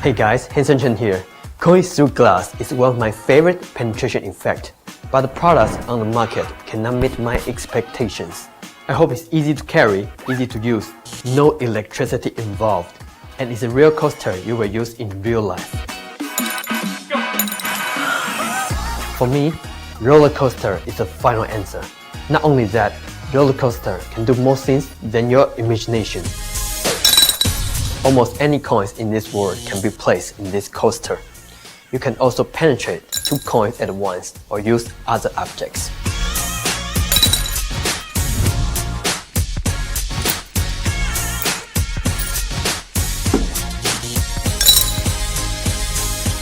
Hey guys, Hanson here. Going through glass is one of my favorite penetration effects, but the products on the market cannot meet my expectations. I hope it's easy to carry, easy to use, no electricity involved, and it's a real coaster you will use in real life. For me, roller coaster is the final answer. Not only that, roller coaster can do more things than your imagination. Almost any coins in this world can be placed in this coaster. You can also penetrate 2 coins at once or use other objects.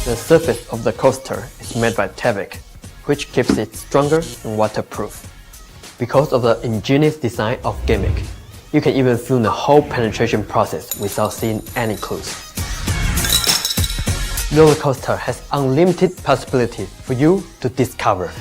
The surface of the coaster is made by Tavic, which keeps it stronger and waterproof. Because of the ingenious design of gimmick, you can even film the whole penetration process without seeing any clues. Roller coaster has unlimited possibility for you to discover.